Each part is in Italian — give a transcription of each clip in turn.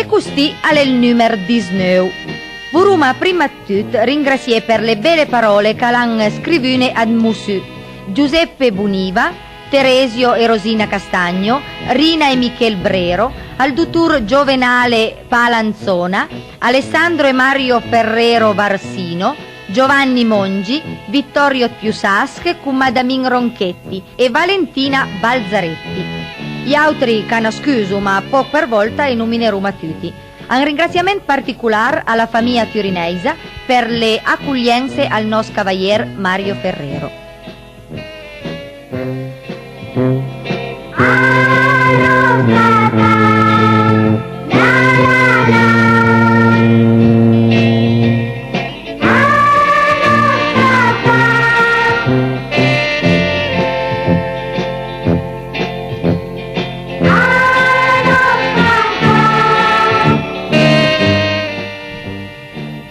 E questi è il numero 19. Vorremmo prima di tutto ringraziare per le belle parole che l'hanno scrivute ad Musu, Giuseppe Buniva, Teresio e Rosina Castagno, Rina e Michel Brero, al dottor Giovenale Palanzona, Alessandro e Mario Ferrero Varsino, Giovanni Mongi, Vittorio Piusasc, con Madamin Ronchetti e Valentina Balzaretti. Gli altri cana scuso, ma poco per volta e nomineremo tutti. Un ringraziamento particolare alla famiglia turinese per le accoglienze al nostro cavalier Mario Ferrero.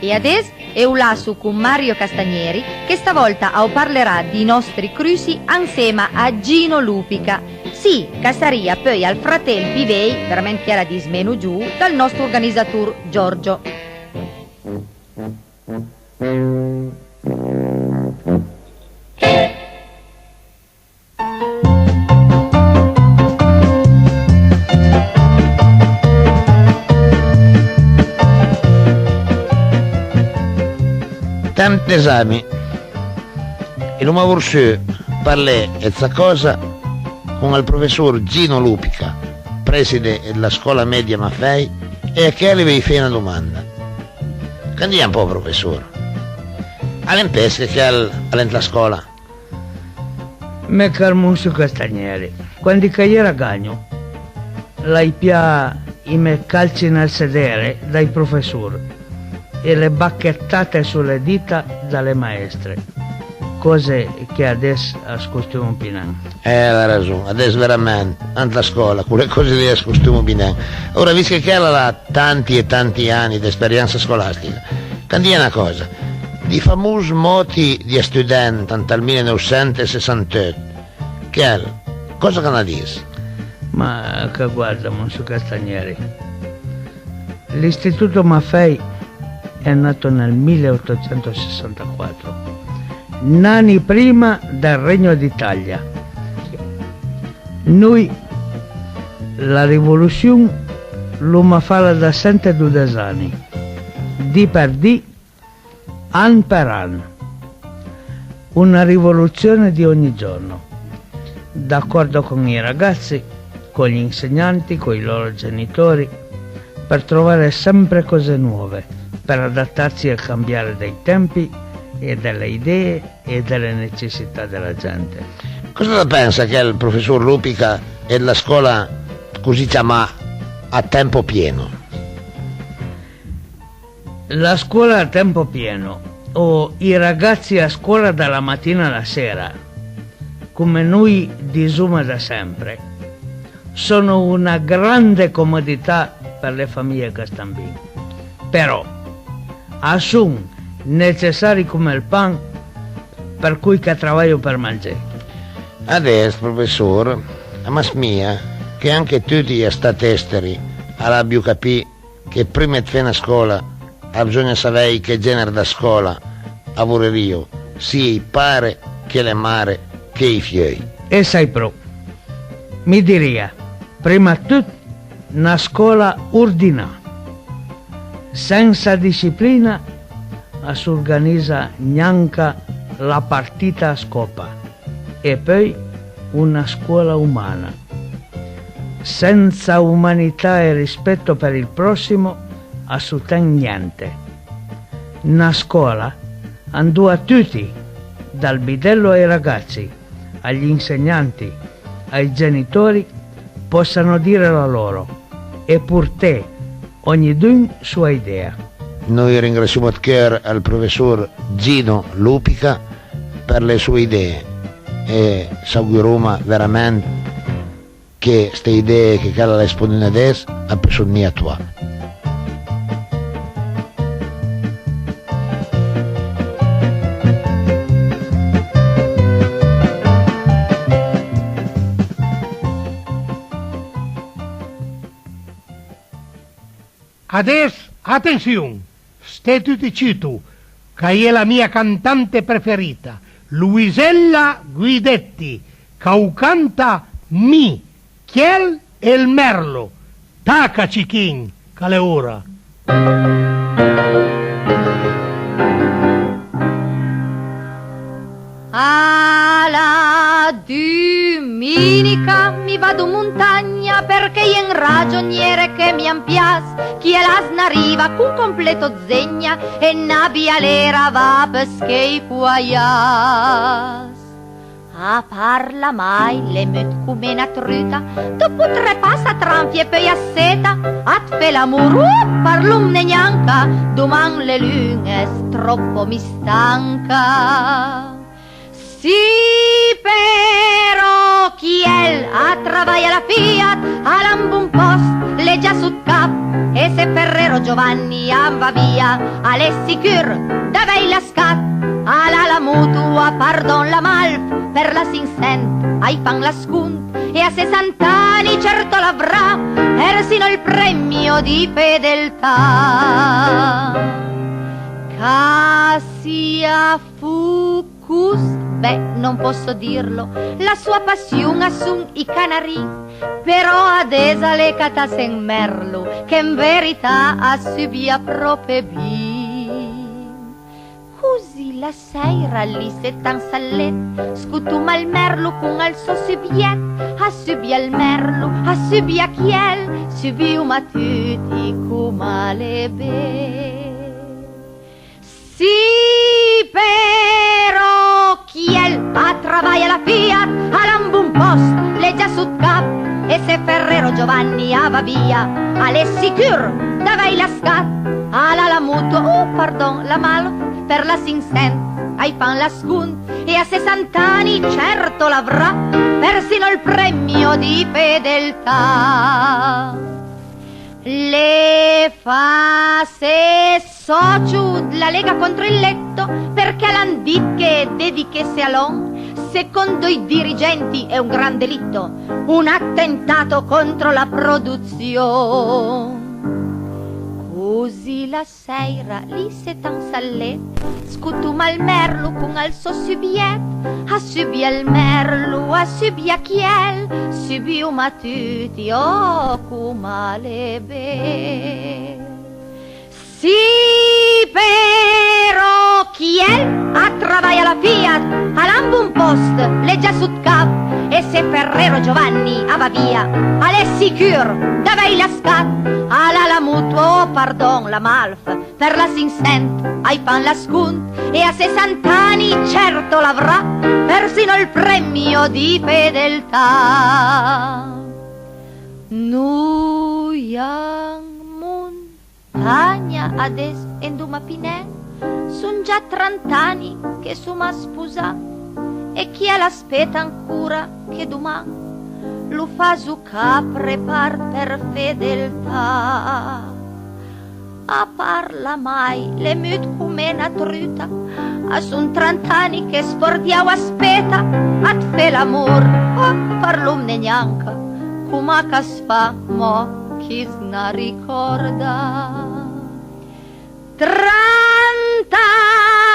E adesso eu lasso con Mario Castagneri che stavolta parlerà di nostri cruci insieme a Gino Lupica. Sì, che saria poi al fratello Pivei, veramente era di smeno giù, dal nostro organizzatore Giorgio. Tanti esami e non mi avrò parlare di questa cosa con il professor Gino Lupica, preside della scuola media Maffei, e a che avevi fatto una domanda. Candia un po', professore. All'empesca che all'entra scuola. Me Carmuso Castagneri, quando io ragagno, l'hai pia i me calci nel sedere dai professori e le bacchettate sulle dita dalle maestre, cose che adesso ascoltiamo pinan. Ha ragione, adesso veramente, anche a scuola, quelle cose lì ascoltiamo pinan. Ora, visto che ella ha tanti e tanti anni di esperienza scolastica, candia una cosa, di famosi moti di studenti dal 1968, che è, cosa che ne dice? Ma che guarda, Monsu Castagneri, l'istituto Maffei è nato nel 1864, nani prima del Regno d'Italia. Noi la rivoluzione l'abbiamo fatta da 102 anni, di per di, an per an. Una rivoluzione di ogni giorno, d'accordo con i ragazzi, con gli insegnanti, con i loro genitori, per trovare sempre cose nuove, per adattarsi al cambiare dei tempi e delle idee e delle necessità della gente. Cosa pensa che il professor Lupica e la scuola così chiama a tempo pieno? La scuola a tempo pieno o i ragazzi a scuola dalla mattina alla sera, come noi diciamo da sempre, sono una grande comodità per le famiglie castambine. Però sono necessari come il pan, per cui che lavoro per mangiare. Adesso, professore, a mas mia, che anche tutti gli stati esteri abbiano capito che prima di fare una scuola bisogna sapere che genere da scuola io, sia il pare che le mare che i fioi. E sai pro, mi diria, prima tutto una scuola ordinata, senza disciplina si organizza neanche la partita a scopa, e poi una scuola umana. Senza umanità e rispetto per il prossimo assolutamente niente. Una scuola andò a tutti, dal bidello ai ragazzi, agli insegnanti, ai genitori, possano dire la loro, e pur te, ognuno sua idea. Noi ringraziamo di cuore al professor Gino Lupica per le sue idee e auguriamo veramente che queste idee che la espongono adesso possono attuare. Adesso, attenzione, stai tutti zitto, che è la mia cantante preferita, Luisella Guidetti, che canta Mi, Chiel e il Merlo. Taca, Cichin, che è ora. Alla domenica mi vado in montagna perché in ragioniere che mi ampias chi è l'asna riva con completo zegna e nabia l'era va pesche quaias. A parla mai le mut come una truta, dopo 3 passa tranfie poi a seta, at fe l'amor, parlum ne neanca, doman le lunghe troppo mi stanca. Sì, però chi è a travaglia la Fiat, a l'ambun post, le già sul cap, e se Ferrero Giovanni va via, alle sicur, davei la scat, alla mutua, pardon la malf, per la Sinsent, ai fan la scunt, e a 60 anni certo l'avrà, persino il premio di fedeltà. Cassia Fucus, beh, non posso dirlo, la sua passione assun i canari, però adesa le catasen merlo, che in verità assubia proprio bin. Così la seira lì se tan sallet, scutuma il merlo con al suo subiet, assubia il merlo, assubia chiel, subiuma tutti come le be. Sì, però chiel a travaglia la Fiat, all'ambun post, le già sul cap, e se Ferrero Giovanni va via, alle sicur, davei la scat, alla mutua, pardon, la malo, per la Sinsent, ai fan la scunt, e a 60 anni certo l'avrà, persino il premio di fedeltà. Le fa se socio la lega contro il letto, perché l'han dit che dedichesse a l'on, secondo i dirigenti è un gran delitto, un attentato contro la produzione. Così la seira lì se tan sallet, scutuma il merlo con al suo subiet, assubia il merlo, assubia chiel, subiuma tutti, come le be. Sì, però chiel a travaglia la Fiat, all'ambun post, le già sul cap, e se Ferrero Giovanni va via, alle sicur, davei la scat, alla mutua, pardon, la malf, per la Sinsent, ai fan la scunt, e a 60 anni certo l'avrà, persino il premio di fedeltà. Noi montagna adesso enduma pinè, son già 30 anni che suma sposa, e chi l'aspetta ancora che domani lo fa zucca prepar per fedeltà. A parla mai le mut come una truta, a son 30 anni che spordiao aspetta, at fe l'amor, parlum ne neanca, come che si fa, mo chi sna ricorda. 30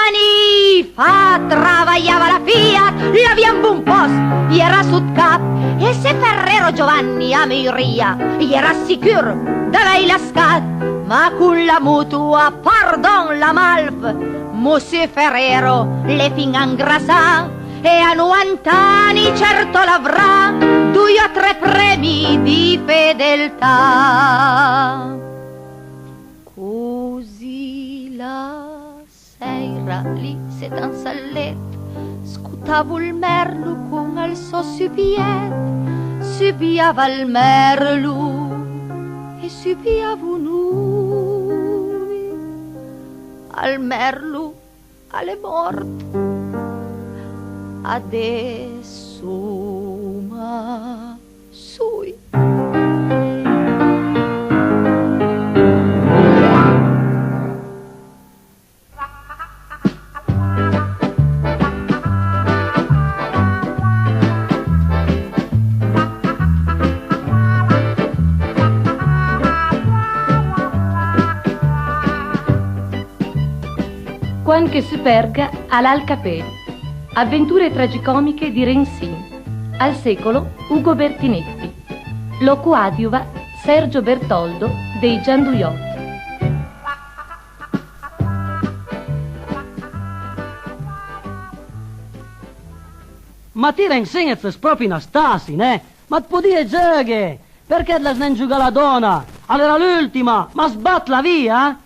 anni fa travagliava la Fiat, l'abbiamo un post, era sul cap, e se Ferrero Giovanni a Meiria, era sicur, davei la scat, ma con la mutua, pardon la malf, Monsieur Ferrero le fin ingrassa, e a 90 anni certo l'avrà, 2 o 3 premi di fedeltà. Così la seira lì se tan sallet, scutavo il merlo con al suo subiet, subiava il merlo e subiavo noi, al merlo alle morte, adesso ma sui. Anche Superga all'Alcapè. Avventure tragicomiche di Rensin. Al secolo Ugo Bertinetti. Lo coadiuva Sergio Bertoldo dei Gianduiotti. Ma ti Rensin è proprio una stasi, ne? Ma ti può dire gioche? Perché la snengiuga la donna? Allora l'ultima, ma sbatla via?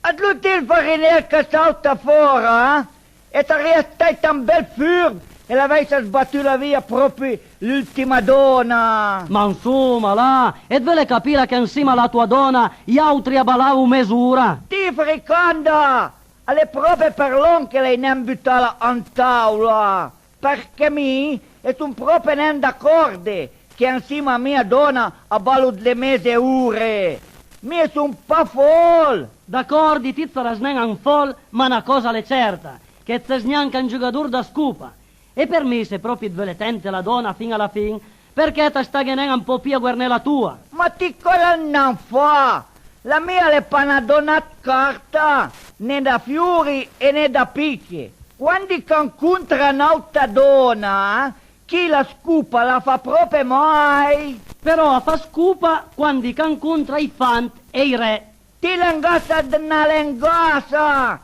Et l'util fariner che salta fuori, e ti resta un bel furbo e l'avete sbattuta via proprio l'ultima donna. Ma insomma, là, e vuole capire che insieme alla tua donna gli altri abbalavano misura? Ti friconda, alle proprio per l'on che lei ne buttata in tavola, perché mi è un proprio non d'accordo che insieme a mia donna abballo le mese ore. Mi è un po' folle. D'accordo, ti sarà snenga un fol, ma una cosa è certa, che c'è snanca un giocatore da scupa. E per me se proprio vuole tente la donna fino alla fine, perché te sta genendo un po' più a guardare la tua? Ma ti cosa non fa? La mia è una donna carta, né da fiori e né da picche. Quando incontra un'altra donna, chi la scupa la fa proprio mai. Però fa scupa quando incontra i fant e i re. Ti l'angassa d'una lengassa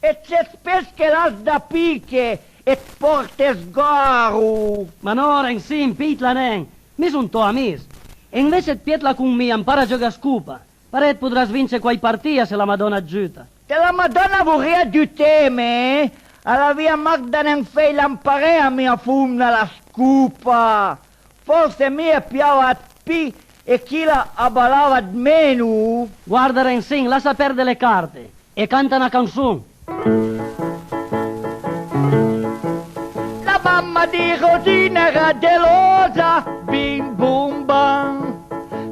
e c'è spesso che la da picche e porta sgaru. Ma no, Rensin, pitla nen, mi son to amis. E invece di pietla con me, impara a giocare a scupa. Pare che potrà vincere quai partita se la Madonna aiuta. Se la Madonna vorrei aiutare, alla via Magda non fai lampare a mia fumna la scupa. Forse mia piava a pi e chi la abbalava di meno. Guarda Rensin, lascia perdere le carte e canta una canzone. La mamma di Rosina era gelosa, bim bum bam.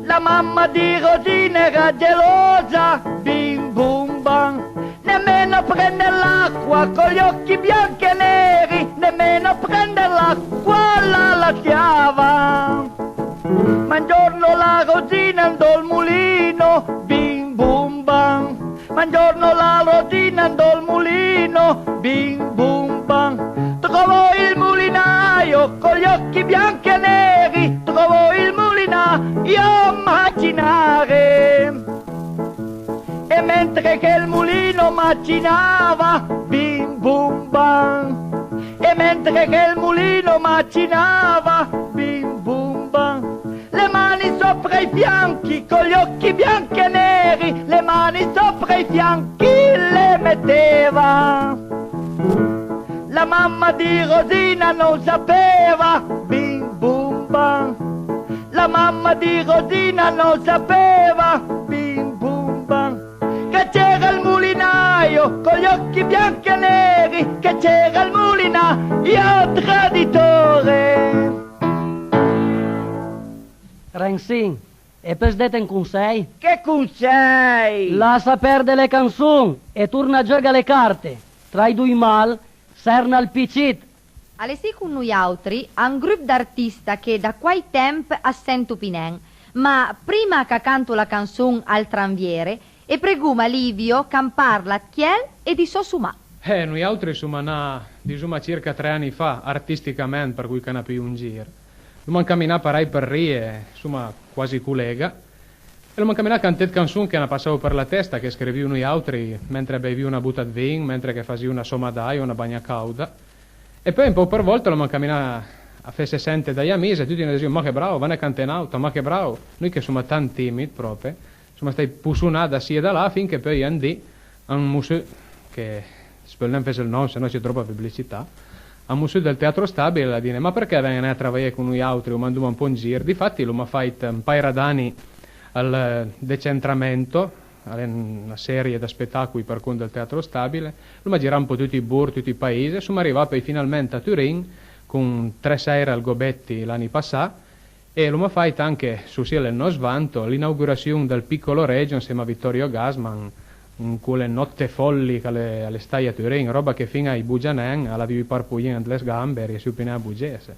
La mamma di Rosina era gelosa, bim bum bam. Nemmeno prende l'acqua con gli occhi bianchi e neri, nemmeno prende l'acqua la lasciava. Ma un giorno la Rosina andò al mulino, bim bum bam. Ma un giorno la Rosina andò al mulino, bim bum bam. Trovò il mulinaio con gli occhi bianchi e neri, trovò il mulinaio a macinare. E mentre che il mulino macinava, bim bum bam. E mentre che il mulino macinava, bim bum bam. Le mani sopra i fianchi, con gli occhi bianchi e neri, le mani sopra i fianchi le metteva. La mamma di Rosina non sapeva, bim bum bam. La mamma di Rosina non sapeva, bim bum bam. Che c'era il mulinaio con gli occhi bianchi e neri, che c'era il mulinaio traditore. Rensin, e per dete un consiglio? Che consiglio? Lascia perdere le canzoni e torna a giocare le carte. Tra i due mal, serna il piccit. All'esì con noi altri, un gruppo d'artista che da quai temp assento pinen, ma prima che canto la canzone al tranviere, e preguma Livio camparla chiel e di sosumà. Noi altri insomma disuma circa 3 anni fa, artisticamente, per cui canapì un giro. Dobbiamo camminare parai per rie, insomma, quasi collega. E dobbiamo camminare cantare canzoni che ne passavo per la testa, che scrivivo noi altri mentre bevi una butta di vin, mentre che facevi una somadaia, una bagna cauda. E poi un po' per volta dobbiamo camminare a fesse sente dagli amici e tutti ne dicevano, ma che bravo, vanno a cantare in auto, ma che bravo. Noi che siamo tanti timidi proprio, insomma, stai pussunati da sì e da là finché poi andì a un museo, che spero non fece il nome, se no c'è troppa pubblicità, a un museo del Teatro Stabile a dire, ma perché vengono a lavorare con noi altri o mandiamo un po' in giro? Difatti lo mi fatto un paio d'anni al decentramento, una serie di spettacoli per conto del Teatro Stabile, lo mi girava un po' tutti i burri, tutti i paesi, e sono arrivato poi finalmente a Turin con 3 sere al Gobetti l'anno passato, e lo mi fatto anche su sia il nostro svanto l'inaugurazione del piccolo Regio insieme a Vittorio Gassman, in quelle notte folli alle stai a Turin, roba che fino ai Bugianen alla vivi parpuglien delle gambe e si opinava a Bugese.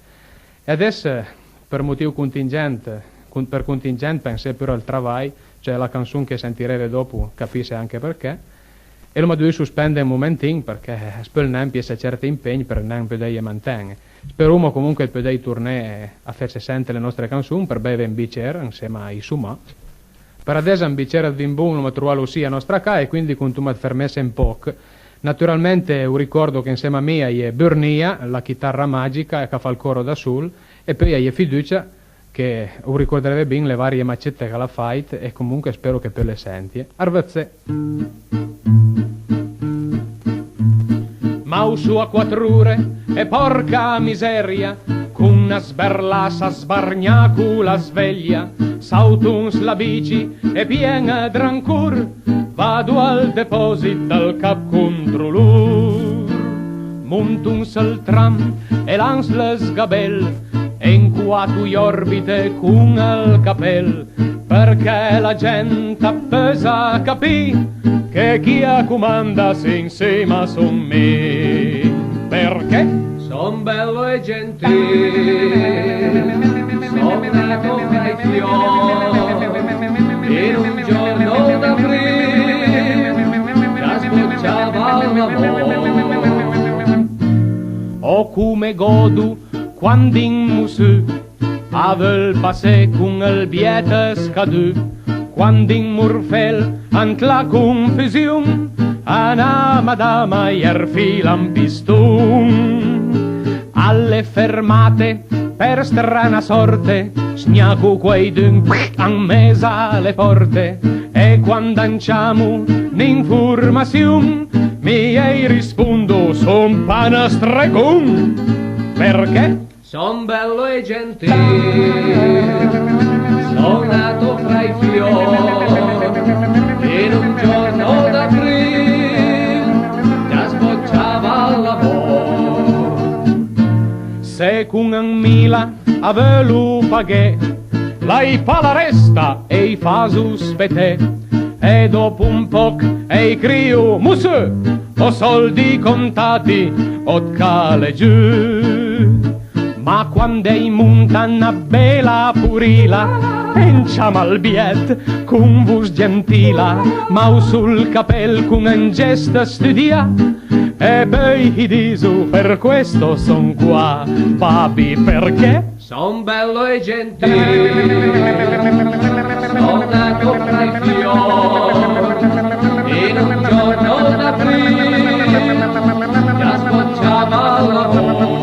E adesso per motivo contingente pensai però al travail, cioè la canzone che sentirete dopo capisce anche perché, e lo due sospende un momentin perché spel nempi se certi impegni per non poter mantenere. Speriamo comunque di poter tornare a farci sentire le nostre canzoni per bere un bicchiere insieme ai Sumà. Per adesso un bicchiere di vin buono ma troviamo sì a nostra casa e quindi continuo a fermarsi un po'. Naturalmente un ricordo che insieme a me è Burnia, la chitarra magica che fa il coro da sul, e poi è Fiducia che ricorderebbe bene le varie macette che la fight e comunque spero che per le senti. Arvezze. Mausu a quattrure e porca miseria, con una sberlassa sbargnacu la sveglia, sautuns la bici e piena drancur, vado al deposit dal cap contro l'ur. Montuns al tram e lans les gabel, e in quattro orbite con al capel, perché la gente appesa capì che chi a comanda si insieme son me. Perché? Son bello e gentile, son nato fra i fiori, in un giorno d'aprile già sbocciava l'amore. O come godu quando in musu avel passé con il biete scadu, quando in Murfel ant la confusione ana madama ier filan pistun. Alle fermate per strana sorte sgnacu quei dun han mesa le porte, e quando anciamo n'informazione mi ei rispondo son pana strecun. Perché? Son bello e gentile, son nato fra i fiori, in un giorno d'aprile già sbocciava l'amore. Se con un mila avelu paghe, l'hai pala resta e i fasus spete, e dopo un poc e crio musse, ho soldi contati, ho cale giù. Ma quando in montagna bella purila, enciama al biet con vus gentila, ma sul capel con un gesto studia, e poi disu per questo son qua, babi perché? Son bello e gentile, son nato fra i fiori, in un giorno d'aprile già sbocciava l'amore.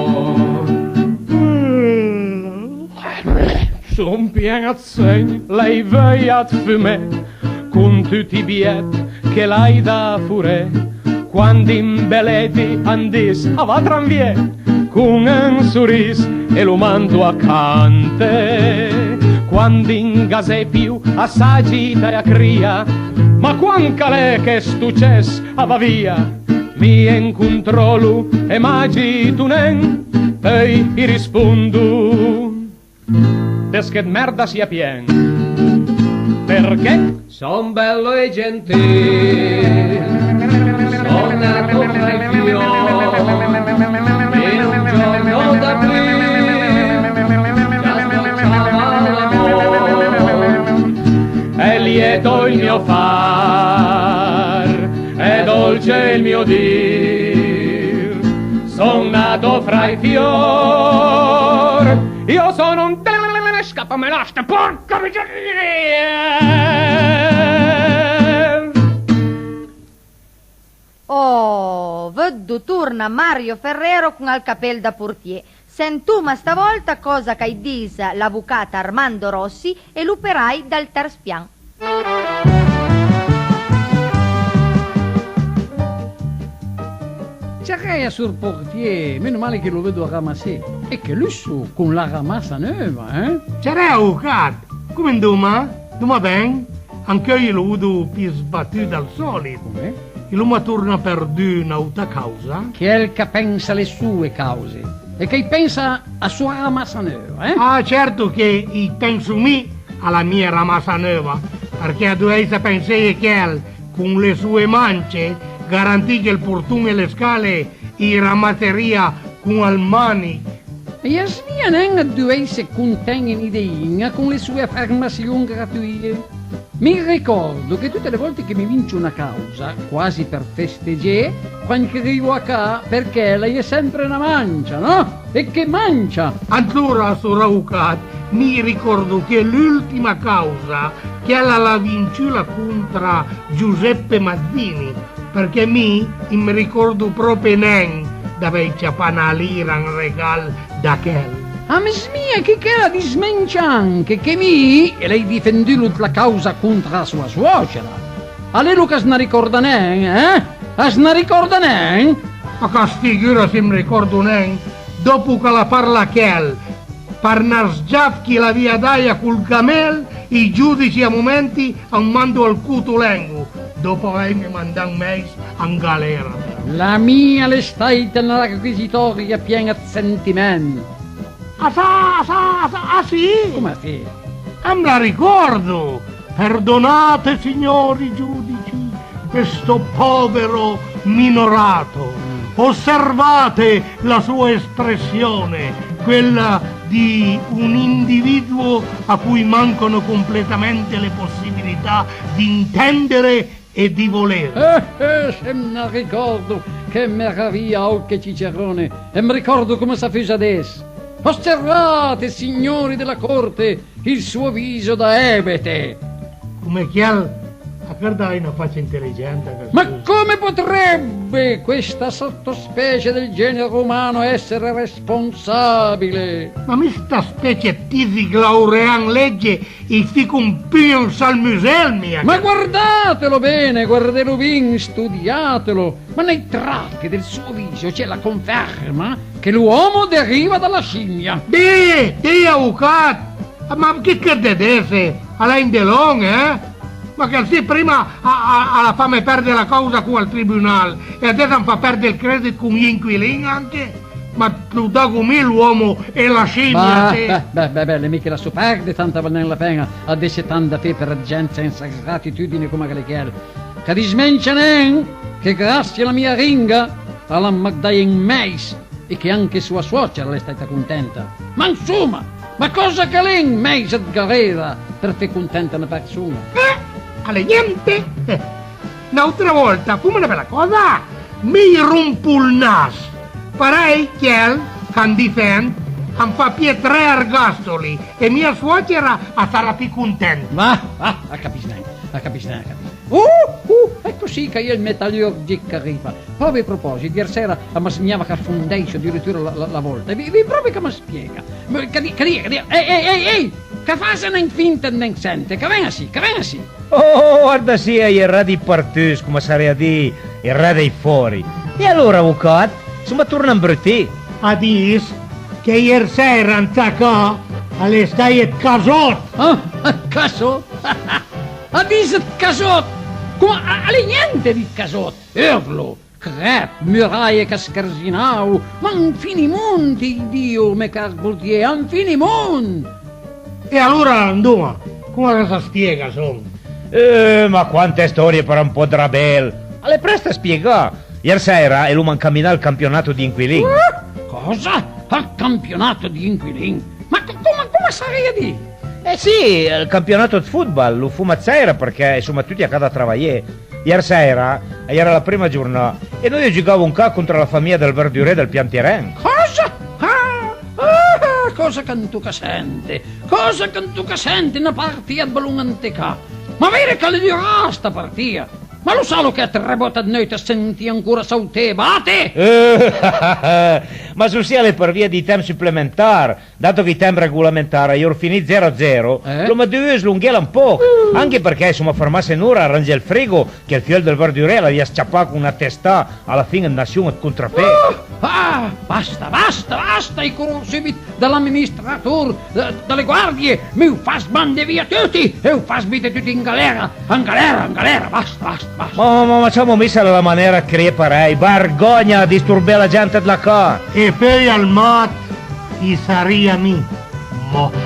Son bien a segno, lei veiat fume, con tutti i biet che l'hai da fure, quando in beleti andis a va tranvie, con un sorris e lo mando a cante, quando in gasepio assagita e a cria, ma quan calè che stuces a va via, mi incontrolu e magi tu nen, poi i rispondo. Des che merda sia pien. Perché? Son bello e gentile, son nato fra i fiori, in un giorno d'aprile già sbocciava l'amore. È lieto il mio far, è dolce il mio dir, son nato fra i fior, io sono un scappamenasta, porca miseria! Oh, vedo torna Mario Ferrero con al capel da portier. Sentuma stavolta cosa che disa l'avvocata Armando Rossi e l'operai dal terspian. C'è sul portier, meno male che lo vedo a ramassare. E che lusso, con la ramassa nuova, eh? C'era avvocato, come indoma? Doma ben? Anche io lo vedo più sbattuto dal solito. Come? E lo torna per un'altra causa? Che è il che pensa alle sue cause. E che pensa a sua ramassa nuova, eh? Ah, certo che penso me alla mia ramassa nuova, perché dovete pensare che con le sue mance garantì che il portone e le scale i ramasseria con al mani. E a svia non dovesse contenere idea con le sue affermazioni gratuite. mi ricordo che tutte le volte che mi vince una causa, quasi per festeggiare, quando arrivo a casa, perché lei è sempre una mancia, no? E che mancia! Allora, Soraucat, mi ricordo che l'ultima causa che ella la vinciuta contro Giuseppe Mazzini, perché mi ricordo proprio nen dove c'è una lira in regal da quel. Ah, mia, che era di smencianche, che mi, e lei difenduto la causa contro la sua suocera. A lei Luca se ne ricorda nen, eh? A se ne ricorda nen? Ma che figura se mi ricordo nen, dopo che la parla quel, per nasgiavchi la via d'aia col camel, i giudici a momenti han mando al cutulengo, dopo lei mi manda un mese in galera. La mia le staita nella requisitoria piena di sentimento. Ah sì? Come sì? Me la ricordo. Perdonate, signori giudici, questo povero minorato. Osservate la sua espressione, quella di un individuo a cui mancano completamente le possibilità di intendere e di volere. Se me ricordo che meraviglia occhio Cicerone, e mi ricordo come si fece adesso. Osservate, signori della corte, il suo viso da ebete. Come chial, a guardare una faccia intelligente. Ma come potrebbe questa sottospecie del genere umano essere responsabile? Ma questa specie tisi laurean legge e fico un pion sal musel, mia. Ma guardatelo bene, guardatelo ben, studiatelo. Ma nei tratti del suo viso c'è la conferma che l'uomo deriva dalla scimmia. Dì, avvocato! Ma che credete? Alain Delon, eh? Ma che se prima alla fame perdere la causa con al tribunale e adesso fa perdere il credito con gli inquilini anche? Ma tu da come l'uomo e la scimmia? Beh, mica la so perde tanta nella pena a dei 70 fe per gente senza gratitudine come le chiede. Che dismencianen che grazie alla mia ringa alla Magdai in mais e che anche sua suocera le stata contenta. Ma insomma, ma cosa che lei in mais e garera per te contenta una persona? Alle niente! Un'altra volta, come una bella cosa, mi rompo il naso. Farei che can difend, han fa pie 3 ergastoli e mia suocera sarà più contenta. Va, a capisci. Ecco sì che io il metallurgico arriva. Proprio a proposito, ieri sera mi segnava che fondeisce addirittura la volta. Vi proprio che mi spiega. Ehi! Che fa se non finta non sente? Che venga sì. Oh, guarda sì, il di partus, come sarei a dire, il dei fuori. E allora, avvocato, insomma, torna in brutti. Adis, che ieri sera anzacò alle stai casot. Casot? Adis casot? Come alle niente di casot? Erlo, crep, muraie che scarsinau, ma infini monti, Dio, me carboltier, infini monti. E allora, Anduma, come si spiega, son? Ma quante storie per un po' drabel. Alle presto a spiegare. Ieri sera e lo mancamina al campionato di inquilini. Cosa? Al campionato di inquilini? Ma come sarei a dire? Eh sì, il campionato di football lo fu sera perché insomma tutti a casa a lavorare. Ieri sera era la prima giornata e noi giocavamo un ca contro la famiglia del Verdure del Piantieren. Cosa? Cosa che tu sente? Cosa che tu sente una partita ballonante ca? Ma vero che le dirà sta partita? Ma lo sa lo che a 3 volte a noi ti senti ancora saute, bate? Ma sul sia per via di tempo supplementare, dato che il tempo regolamentare io ho finito 0-0, lo devo slungare un po', anche perché insomma fermarsi un'ora arrangia il frigo che il figlio del Verdure l'aveva scappato con una testa alla fine nazione contro te. Basta, i corrosi dall'amministratore, dalle guardie, mi fa sbande via tutti e fa sbite tutti in galera, basta. Ma siamo messi alla maniera creparei, vergogna a disturbare la gente della casa. E poi al mat, i saria mi, mo.